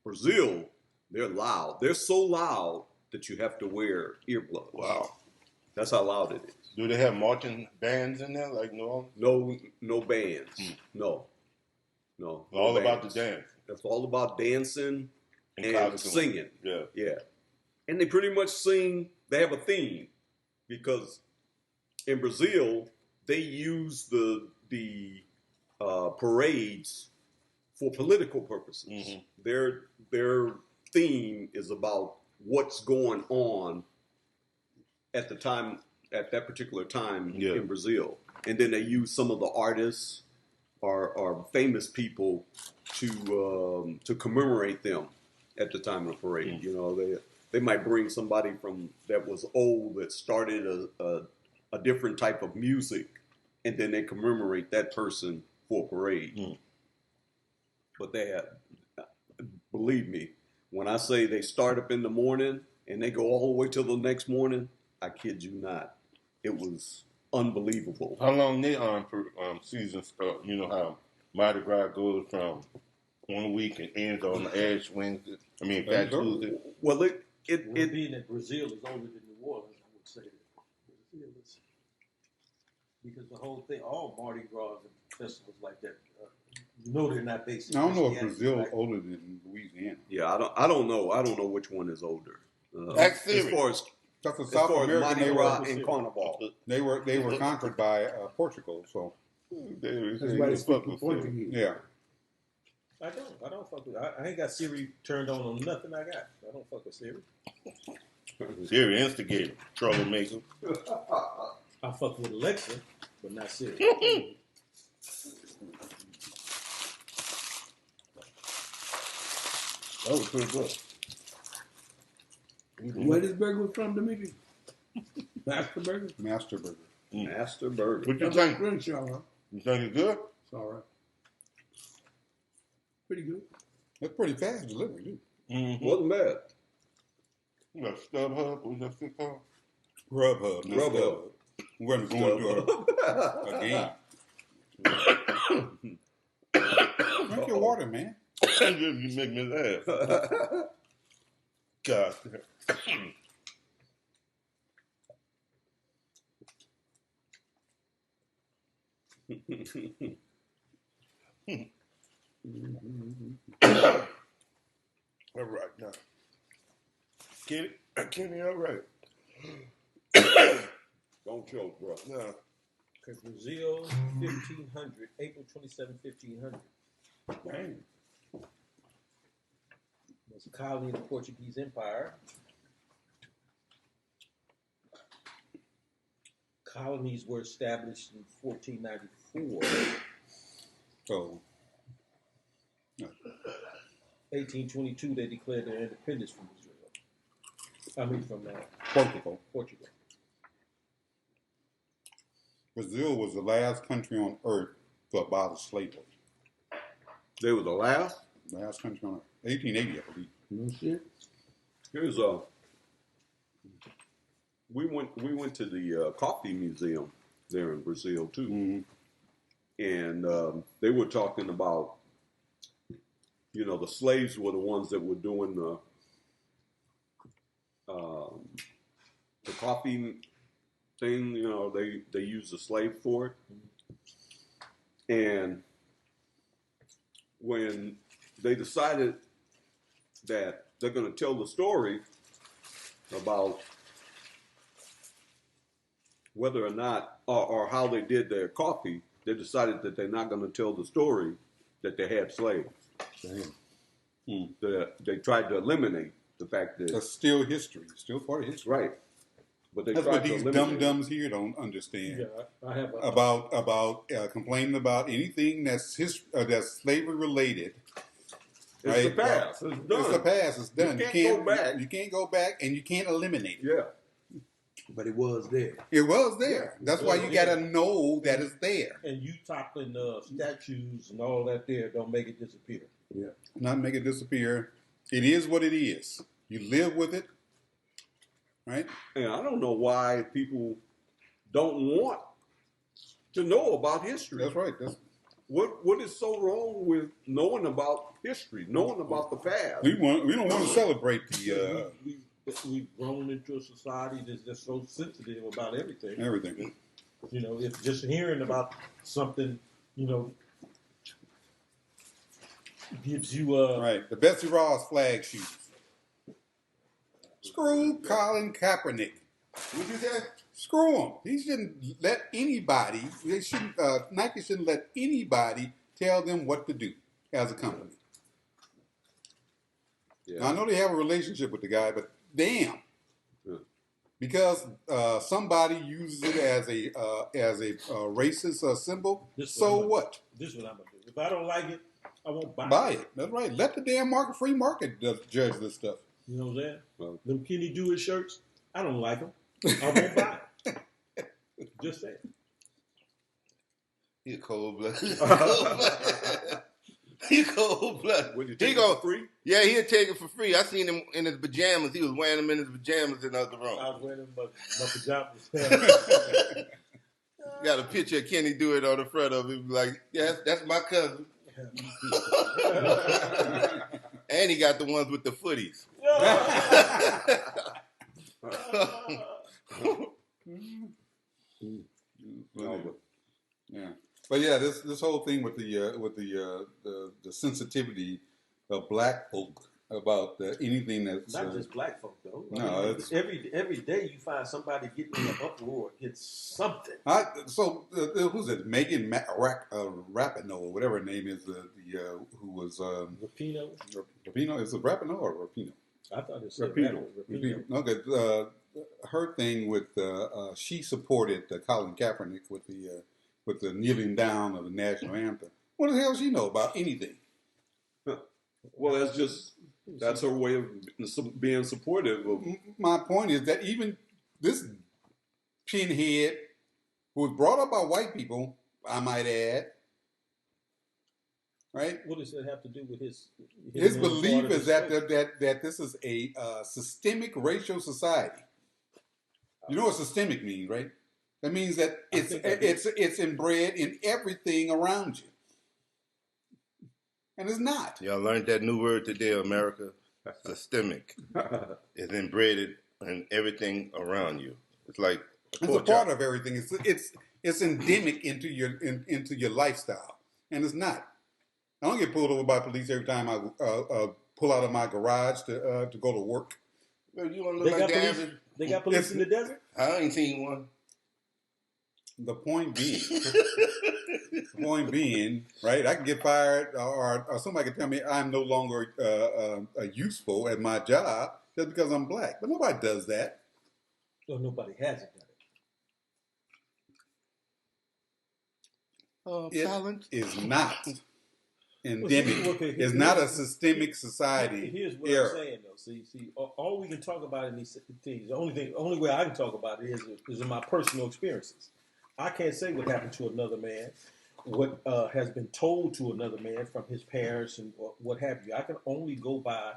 Brazil, they're loud. They're so loud that you have to wear earplugs. Wow. That's how loud it is. Do they have marching bands in there like New Orleans? No bands. No. All bands. about the dance. That's all about dancing and singing. Yeah. And they pretty much sing. They have a theme because in Brazil they use the parades for political purposes. Their theme is about what's going on at that particular time in Brazil, and then they use some of the artists or famous people to commemorate them at the time of the parade. They might bring somebody that was old that started a different type of music, and then they commemorate that person for a parade. But believe me, when I say they start up in the morning and they go all the way till the next morning, I kid you not. It was unbelievable. How long they on per season start? You know how Mardi Gras goes from 1 week and ends on Ash Wednesday. I mean, Fat Tuesday. Well, Well, being that Brazil is older than New Orleans, I would say that Brazil is, because the whole thing, all Mardi Gras and festivals like that, you know they're not based. I don't know if Christianity, Brazil right? is older than Louisiana. yeah, I don't know. I don't know which one is older. That's As serious. far as That's as South far as America. Mardi Gras and Carnival. They were conquered by Portugal. So That's why they speak in Portuguese. yeah. I don't fuck with. I ain't got Siri turned on nothing I got. I don't fuck with Siri. Siri instigator, troublemaker. I fuck with Alexa, but not Siri. That was pretty good. Where this burger was from, Dimitri? Master Burger? Master Burger. Master Burger. What you That's think? Crenshaw, huh? You think it's good? It's all right. Pretty good. That's pretty fast delivery, too. Mm-hmm. Wasn't bad. You got StubHub? What's that shit called? Grubhub. not Grubhub. StubHub. We're going to a game. Drink your water, man. You make me laugh. God. All right now. Kenny, all right. Don't choke, bro. No. Okay, Brazil, 1500, April 27, 1500. Dang. Was a colony of the Portuguese Empire. Colonies were established in 1494. So, 1822, they declared their independence from Brazil. I mean, from Portugal. Portugal. Brazil was the last country on earth to abolish slavery. They were the last. Last country on earth. 1880, I believe. No shit. Here's we went to the coffee museum there in Brazil too, Mm-hmm. and they were talking about, the slaves were the ones that were doing the coffee thing. They used the slave for it, and when they decided that they're going to tell the story about whether or not or how they did their coffee, they decided that they're not going to tell the story that they had slaves. Damn. They tried to eliminate the fact that That's still history. Still part of history. right, but they That's tried what to these eliminate dum-dums here don't understand. Yeah, I have a, About complaining about anything that's slavery related. It's right? the past. It's done. It's the past. It's done. You can't go back. You can't go back, and you can't eliminate it. Yeah. But it was there. It was there. That's why you Yeah. got to know that it's there. and you toppling statues and all that there don't make it disappear. Yeah. Not make it disappear. It is what it is. You live with it, right? And I don't know why people don't want to know about history. That's right. That's, What is so wrong with knowing about history, knowing about the past? we don't want to celebrate the We've grown into a society that's just so sensitive about everything. everything. If just hearing about something, gives you Right. The Betsy Ross flag shoes. Screw Colin Kaepernick. What you say? Screw him. He shouldn't let anybody. They shouldn't. Nike shouldn't let anybody tell them what to do as a company. Yeah. Now, I know they have a relationship with the guy, but damn, Yeah. because somebody uses it as a racist symbol. So what? This is what I'm gonna do. If I don't like it, I won't buy Buy it. it. That's right. Let the damn free market judge this stuff. You know what I'm saying? Well, Them Kennydoit shirts, I don't like them. I won't buy it. Just saying. You're cold blooded. He cold blooded. Would you He take it go for free? Yeah, he'd take it for free. I seen him in his pajamas. He was wearing them in his pajamas in the other room. I was wearing my pajamas. Got a picture of Kennydoit on the front of it. Like, yes, that's my cousin. And he got the ones with the footies. Yeah, but yeah, this whole thing with the sensitivity of black folk about anything that's not just black folk though. No, I mean, it's every day you find somebody getting in an uproar. It's something. Who's it? Megan Rapinoe or whatever her name is. Who was Rapino. Rapino? Is it Rapinoe or Rapino? I thought it said Rapino. Rapino. Okay, her thing with she supported Colin Kaepernick with the kneeling down of the national anthem. What the hell does she know about anything? Well, that's her way of being supportive of. My point is that even this pinhead, who was brought up by white people, I might add, right? What does that have to do with his belief is that this is a systemic racial society. You know what systemic means, right? That means that it's inbred in everything around you, and it's not. Y'all learned that new word today, America. Systemic. It's inbred in everything around you. It's like it's a part of everything. It's endemic into your lifestyle, and it's not. I don't get pulled over by police every time I pull out of my garage to go to work. Well, you want to look like the average? They got police in the desert? I ain't seen one. The point being, right? I can get fired, or somebody can tell me I'm no longer useful at my job just because I'm black. But nobody does that. No, nobody hasn't done it. Silence is not endemic. It's not a systemic society. Here's what error. I'm saying, though. See, all we can talk about in these things, the only way I can talk about it is in my personal experiences. I can't say what happened to another man, what has been told to another man from his parents and what have you. I can only go by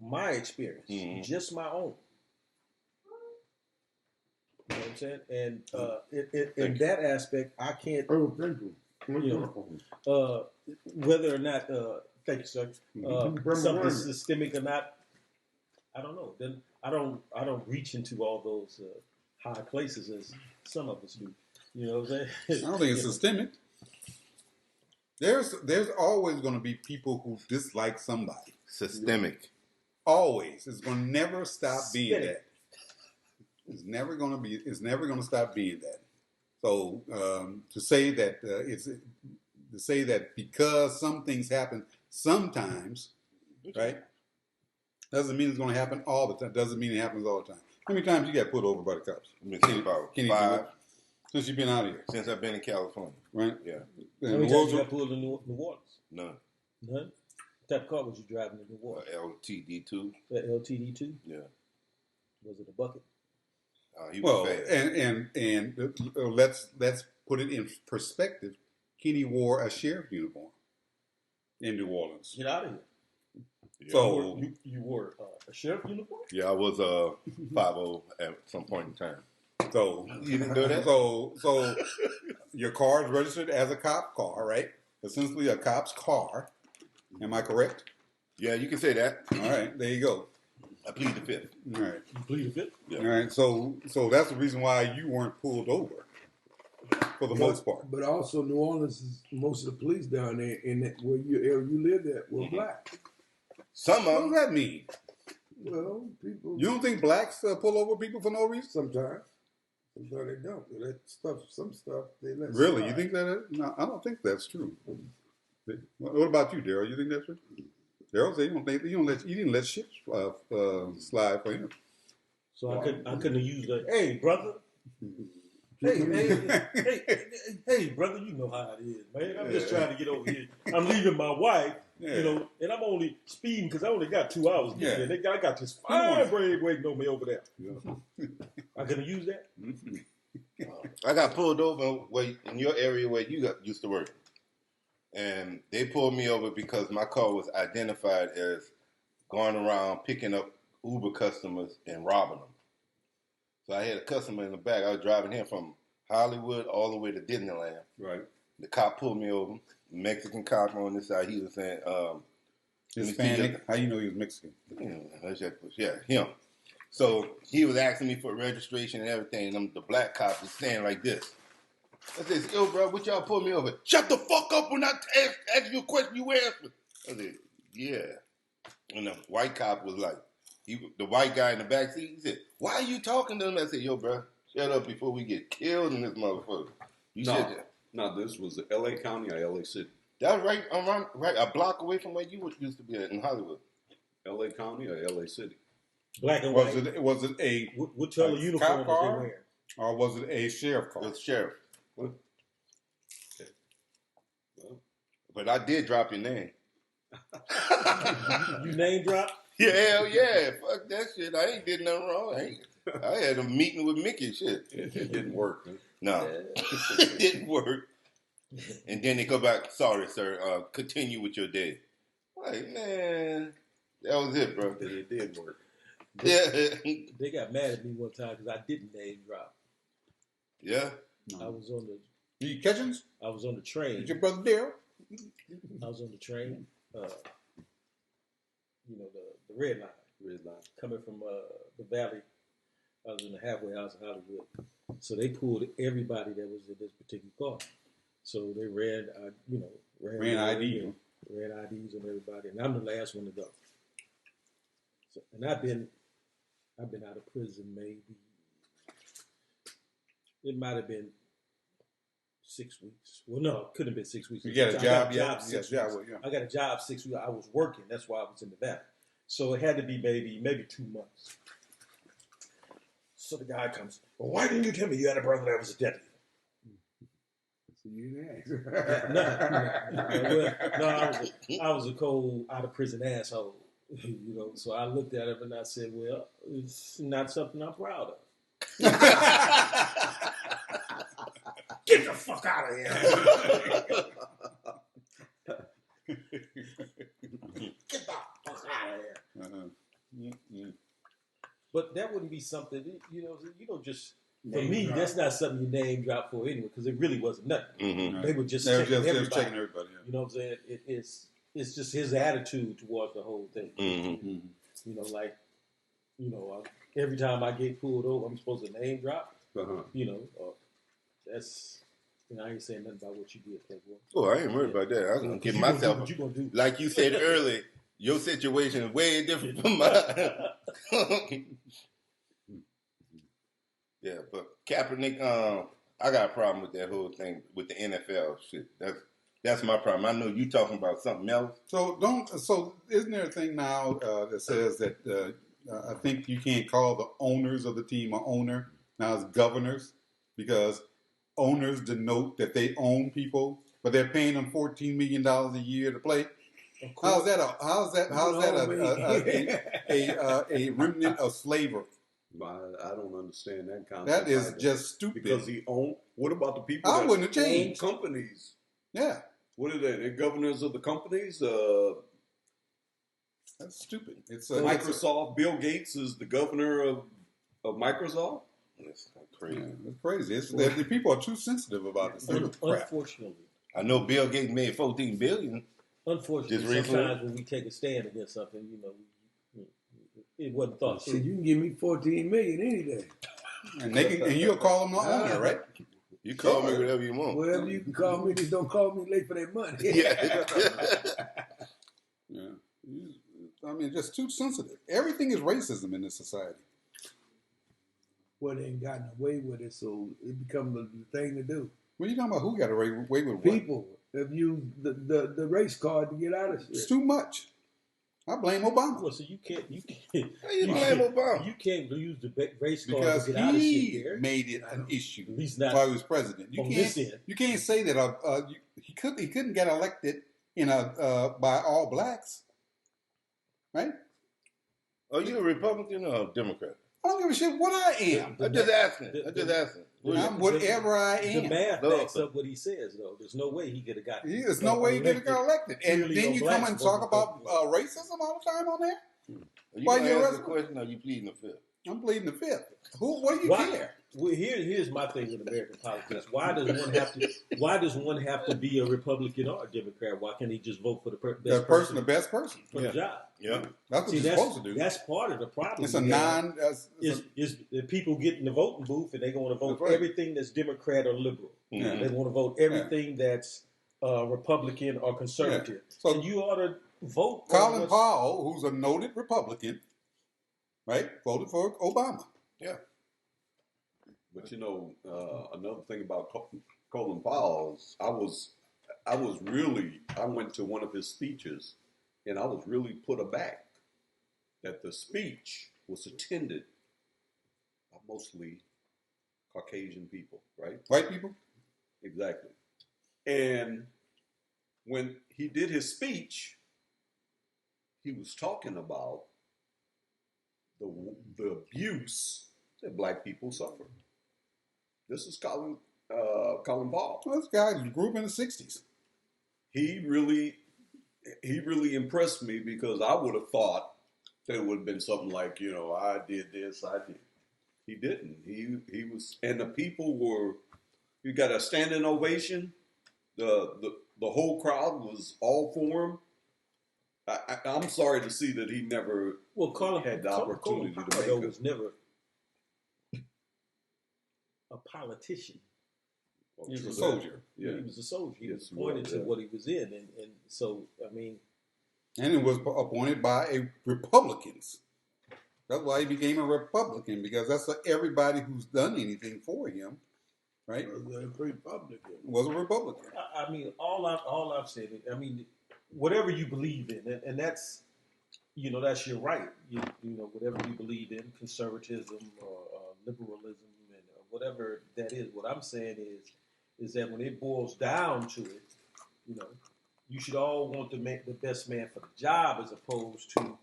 my experience, just my own. You know what I'm saying? And in that aspect, I can't. Oh, thank you. Whether or not, thank you, sir. Something systemic or not, I don't know. Then I don't reach into all those high places as some of us do. You know what I'm saying? I don't think it's systemic. There's always going to be people who dislike somebody. Systemic. Always. It's going to never stop being that. It's never going to stop being that. So to say that because some things happen sometimes, right, doesn't mean it's going to happen all the time. Doesn't mean it happens all the time. How many times you got pulled over by the cops? I've been about 5 since you've been out here. Since I've been in California. Right? Yeah. How many times you got pulled in New Orleans? None. None? What type of car was you driving in New Orleans? LTD2. That LTD2? Yeah. Was it a bucket? He was fast. And let's put it in perspective. Kenny wore a sheriff uniform in New Orleans. Get out of here. Yeah. So you wore a sheriff uniform? Yeah, I was 5-0 at some point in time. So you didn't do that. So your car is registered as a cop car, right? Essentially a cop's car. Am I correct? Yeah, you can say that. All right, there you go. I plead the fifth. All right. You plead the fifth? Yeah. All right. So that's the reason why you weren't pulled over for the most part. But also, New Orleans is most of the police down there in that where you lived at were black. Some What of does them. that mean? Well, people. You don't think blacks pull over people for no reason? Sometimes they don't. They let some stuff they let. Really? slide. You think that? No, I don't think that's true. What about you, Daryl? You think that's true? Daryl said you didn't let shit slide for him. So I couldn't have used the, hey, brother. Hey, brother, you know how it is, man. I'm just trying to get over here. I'm leaving my wife, and I'm only speeding because I only got 2 hours to get there. I got this fine brain waiting on me over there. Yeah. I could have used that. I got pulled over in your area where you used to work. And they pulled me over because my car was identified as going around picking up Uber customers and robbing them. So I had a customer in the back. I was driving him from Hollywood all the way to Disneyland. Right. The cop pulled me over. Mexican cop on this side. He was saying, Hispanic. How you know he was Mexican? Yeah, him. So he was asking me for registration and everything. And the black cop was saying like this. I said, yo, bro, what y'all pull me over? Shut the fuck up when I ask you a question you answer. I said, yeah. And the white cop was like, the white guy in the back seat, he said, why are you talking to him? I said, yo, bro, shut up before we get killed in this motherfucker. No, this was L.A. County or L.A. City? That was right a block away from where you used to be at in Hollywood. L.A. County or L.A. City? Black and white. Was it a what color uniform was they wearing? Or was it a sheriff car? It was sheriff. What? Okay. Well, but I did drop your name. You name drop? Yeah, hell yeah. Fuck that shit. I ain't did nothing wrong. I had a meeting with Mickey shit. it didn't work. Huh? No. It didn't work. And then they go back, sorry, sir, continue with your day. Like, man, that was it, bro. It did work. They got mad at me one time because I didn't name drop. Yeah? I was on the... You Catchings? I was on the train. Did your brother Daryl? I was on the train. The red line. Red line. Coming from the valley. I was in the halfway house in Hollywood. So they pulled everybody that was in this particular car. So they ran ID. Ran IDs on everybody. And I'm the last one to go. So, and I've been out of prison maybe, it might have been 6 weeks. Well, no, it couldn't have been 6 weeks. You got a job? Yeah. I got a job 6 weeks. I was working. That's why I was in the back. So it had to be maybe 2 months. So the guy comes, well, why didn't you tell me you had a brother that was a deputy? I was a cold, out of prison asshole. So I looked at him and I said, well, it's not something I'm proud of. Get the fuck out of here. Get the fuck out of here. Uh-huh. But that wouldn't be something, you don't just, for me, that's not something you name drop for anyway, because it really wasn't nothing. Mm-hmm. They were just checking everybody. Yeah. You know what I'm saying? It's just his attitude towards the whole thing. Mm-hmm. Every time I get pulled over, I'm supposed to name drop. Uh-huh. That's, I ain't saying nothing about what you did, Playboy. Oh, I ain't worried about that. I was going to give myself, what you gonna do? Like you said earlier, your situation is way different from mine. Yeah, but Kaepernick, I got a problem with that whole thing with the NFL shit. That's my problem. I know you talking about something else. So isn't there a thing now that says that I think you can't call the owners of the team an owner. Now it's governors, because owners denote that they own people, but they're paying them $14 million a year to play. How's that a remnant of slavery? I don't understand that concept. That is just stupid. Because he owned. What about the people I that wouldn't have own changed. companies? Yeah. What are they? The governors of the companies? That's stupid. It's Microsoft. Bill Gates is the governor of Microsoft. That's crazy. Yeah, it's crazy. The people are too sensitive about this. Unfortunately. I know Bill Gates made $14 billion. Unfortunately, sometimes when we take a stand against something, it wasn't thought So through. you can give me $14 million any day. And you'll call them the owner, right? You call me whatever you want. Whatever you can call me, just don't call me late for that money. Yeah. Yeah. I mean, just too sensitive. Everything is racism in this society. Well, they ain't gotten away with it, so it becomes the thing to do. What are you talking about? Who got away with what? People have used the race card to get out of shit. It's too much. I blame Obama. Well, so you can't How you blame Obama? You can't use the race card Because to get out of shit he there. made it an issue At least not while he was president. on this end. You can't say that he couldn't get elected by all blacks, right? Are you a Republican or a Democrat? I don't give a shit what I am. I'm just asking. I'm whatever I The am. math backs up what he says, though. There's no way he could have got. There's no way he could have got elected. And Purely then on you come blacks and talk voting about for racism all the time on there? You Why gonna you ask arrested? the question or you pleading the fifth? I'm pleading the fifth. What do you Why? care? Well, here's my thing with American politics. Why does one have to? Why does one have to be a Republican or a Democrat? Why can't he just vote for the best person The best person. for the job? Yeah. That's what See, you're supposed to do. that's part of the problem. It's a we have. non. Is the people get in the voting booth and they want to vote That's right. everything that's Democrat or liberal. Yeah. They want to vote everything that's Republican or conservative. Yeah. So and you ought to vote. Colin Powell, who's a noted Republican, right, voted for Obama. Yeah. But another thing about Colin Powell, I went to one of his speeches, and I was really put aback that the speech was attended by mostly Caucasian people, right? White people? Exactly. And when he did his speech, he was talking about the abuse that black people suffer. This is Colin Powell. Well, this guy grew up in the 60s. He really impressed me because I would have thought that it would have been something like, I did this, I did. He didn't. He was, and the people were. You got a standing ovation. The whole crowd was all for him. I'm sorry to see that he never had the opportunity Colin to Powell make was never a politician. Well, He was a true soldier. that. Yeah. He was a soldier. He Yes, was he appointed was, to yeah. what he was in, and so I mean, And it was appointed by a Republicans. That's why he became a Republican, because that's everybody who's done anything for him, right, Republican. was a Republican. I mean, all I've said. I mean, whatever you believe in, and that's that's your right. You know, whatever you believe in, conservatism or liberalism, and whatever that is. What I'm saying is that when it boils down to it, you should all want the best man for the job as opposed to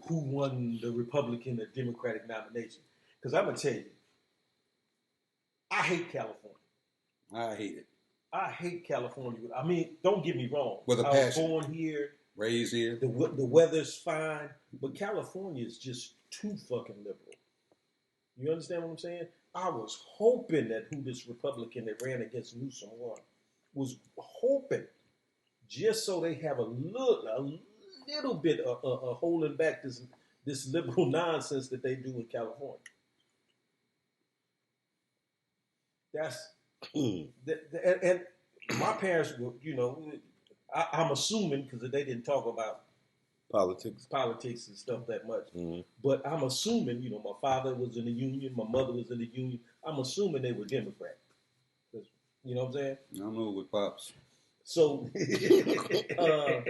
who won the Republican or Democratic nomination. Because I'm gonna tell you, I hate California. I hate it. I hate California. I mean, don't get me wrong. With a I was passion. born here. Raised here. The weather's fine, but California is just too fucking liberal. You understand what I'm saying? I was hoping that who this Republican that ran against Newsom was hoping just so they have a little bit of holding back this liberal nonsense that they do in California. That's and my parents were, I'm assuming because they didn't talk about politics and stuff that much. Mm-hmm. But I'm assuming, my father was in the union, my mother was in the union. I'm assuming they were Democrat. You know what I'm saying? I don't know with Pops. So, I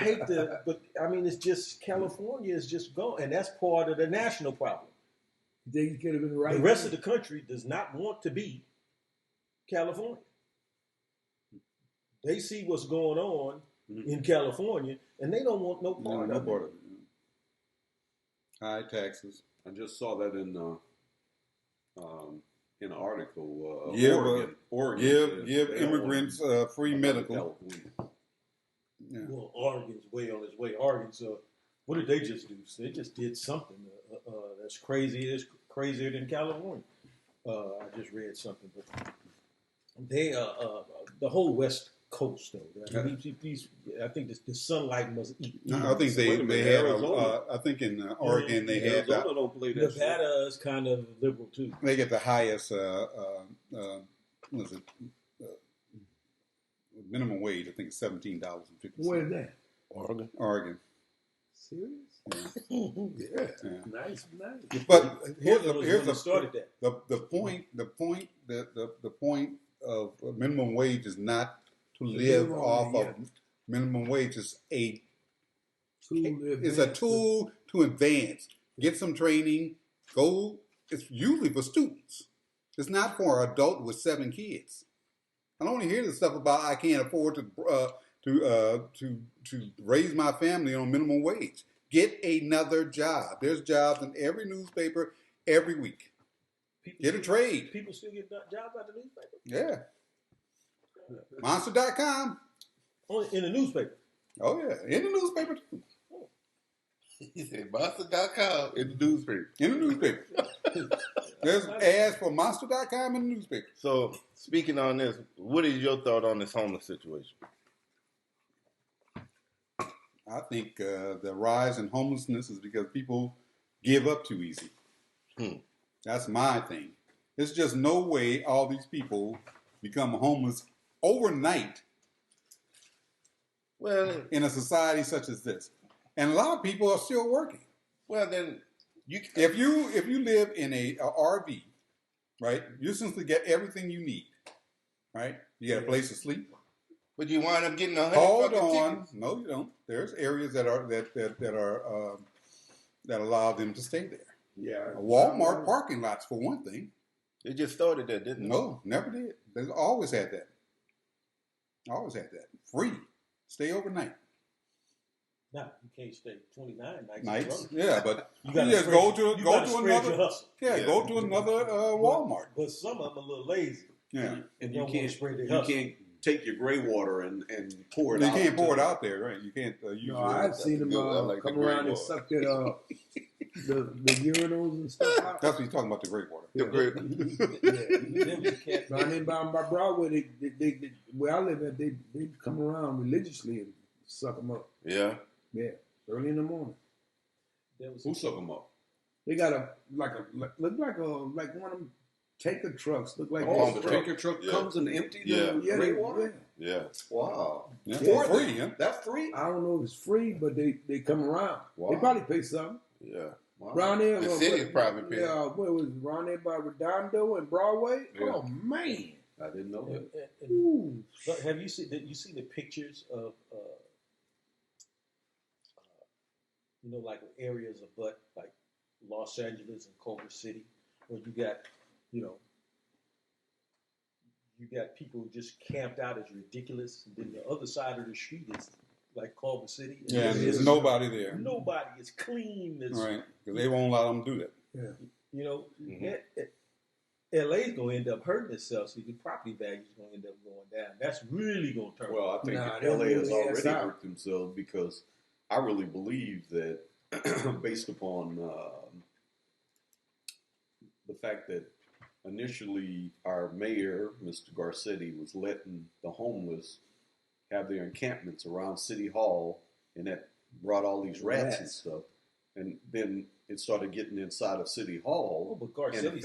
hate but I mean, it's just California is just gone, and that's part of the national problem. They could have been right. The rest of the country does not want to be California. They see what's going on in California, and they don't want no part of it. High taxes. I just saw that in an article. Oregon. Give they don't immigrants want free medical. California. Yeah. Well, Oregon's way on its way. Oregon's, what did they just do? So they just did something that's crazy. It's crazier than California. I just read something, but they, the whole West Coast, though. I think the sunlight must eat. No, I think they had. I think in Oregon they had. Arizona don't play that Nevada is kind of liberal too. They get the highest. Minimum wage. I think it's $17.50. Where's that? Oregon. Serious? Yeah. Nice. But here's started that. the point of minimum wage is not to live off of minimum wage. It's a tool to advance. Get some training. Go. It's usually for students. It's not for an adult with 7 kids. I don't want to hear this stuff about I can't afford to raise my family on minimum wage. Get another job. There's jobs in every newspaper every week. Get a trade. People still get jobs out the newspaper? Yeah. Monster.com. Only in the newspaper. Oh, yeah. In the newspaper, too. He said Monster.com in the newspaper. In the newspaper. There's ads for Monster.com in the newspaper. So, speaking on this, what is your thought on this homeless situation? I think the rise in homelessness is because people give up too easy. That's my thing. There's just no way all these people become homeless overnight in a society such as this. And a lot of people are still working. Well, then, if you live in a RV, right, you essentially get everything you need, right? You got a place to sleep. But you wind up getting Hold on, tickets. No, you don't. There's areas that allow them to stay there. Yeah, Walmart parking lots for one thing. It just started there, didn't it? No, never did. They've always had that. Always had that. Free. Stay overnight. No, you can't stay 29 nights. Yeah, but you just go to another. Yeah, go to another Walmart. But some of them are a little lazy. Yeah, and you can't take your gray water and pour it. You out. can't pour it out there, right? You can't use. No, I've seen them come around and suck it the urinals and stuff out. That's what you're talking about, the great water. The great. Down in by Broadway, they where I live at, they come around religiously and suck them up. Yeah. Yeah, early in the morning. Who suck them up? They got look like one of them tanker trucks. Look like the tanker truck comes and empties the gray water. Yeah. Wow. Yeah. That's free. Yeah. That's free. I don't know if it's free, but they come around. Wow. They probably pay something. Yeah. Wow. Around there, the city probably paid. Yeah, what was it, around there by Redondo and Broadway? Yeah. Oh man, I didn't know that. But have you seen the pictures of like areas of like Los Angeles and Culver City, where you got people just camped out as ridiculous, and then the other side of the street is like Culver City. And Yeah, there's nobody there. Nobody is clean. Right, because they won't allow them to do that. Yeah. LA's going to end up hurting itself, so the property value is going to end up going down. That's really going to turn. Well, I think LA has already hurt themselves because I really believe that based upon the fact that initially our mayor, Mr. Garcetti, was letting the homeless have their encampments around City Hall, and that brought all these rats and stuff. And then it started getting inside of City Hall. But Garcetti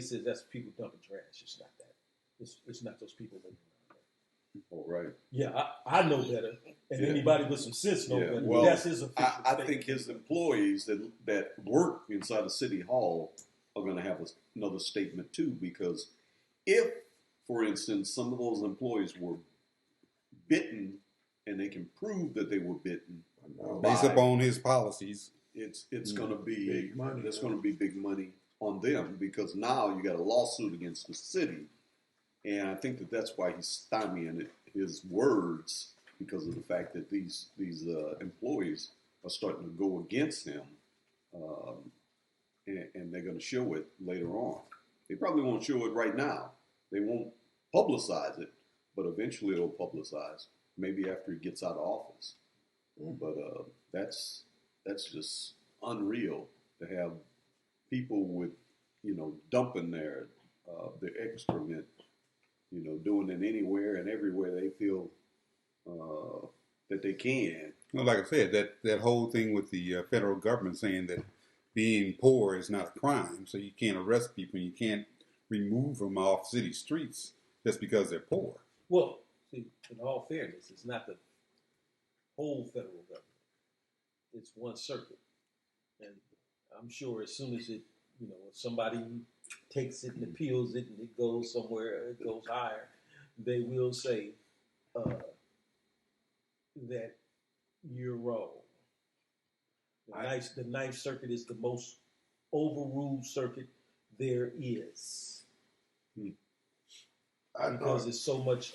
says that's people dumping trash. It's not that. It's not those people living around there. Oh, right. Yeah, I know better. And anybody with some sense know better. Well, that's his official I think his employees that work inside of City Hall are going to have another statement too, because if, for instance, some of those employees were bitten and they can prove that they were bitten based upon his policies, it's going to be big money. There's going to be big money on them, because now you got a lawsuit against the city, and I think that's why he's stymieing his words, because of the fact that these employees are starting to go against him, and they're going to show it later on. They probably won't show it right now. They won't publicize it, but eventually it'll publicize. Maybe after he gets out of office. But that's just unreal to have people with dumping their excrement, doing it anywhere and everywhere they feel that they can. Well, like I said, that whole thing with the federal government saying that being poor is not a crime, so you can't arrest people, you can't remove them off city streets just because they're poor. Well, see, in all fairness, it's not the whole federal government. It's one circuit. And I'm sure as soon as if somebody takes it and appeals it and it goes somewhere, it goes higher, they will say that you're wrong. The Ninth Circuit is the most overruled circuit there is. Because it's so much,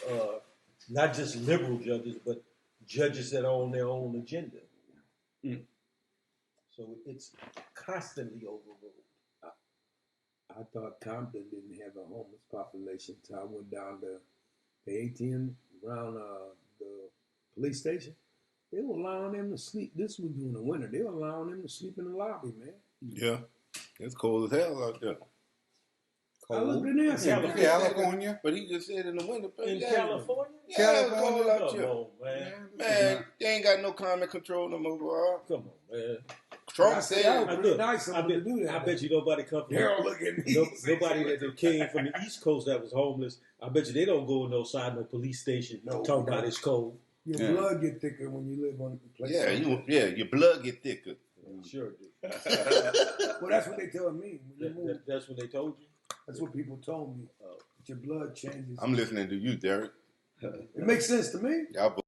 not just liberal judges, but judges that are on their own agenda. So it's constantly overruled. I thought Compton didn't have a homeless population until I went down to the ATM around the police station. They were allowing them to sleep. This was during the winter. They were allowing them to sleep in the lobby, man. Yeah. It's cold as hell out there. I looked in there and said, California. But he just said in the winter. In California? Yeah, it's cold out Come there. on, man. Man, they ain't got no climate control no more, bro. Come on, man. Trump I said, said, I, pretty nice of them to do that. I bet you nobody come from Harold look at me. nobody that came from the East Coast that was homeless. I bet you they don't go no side no police station talking about it's cold. Your blood get thicker when you live on the place. your blood get thicker. Sure do. Well, that's what they told me. When you move. That's what they told you? That's what people told me. Your blood changes. I'm listening to you, Derek. It makes sense to me. Y'all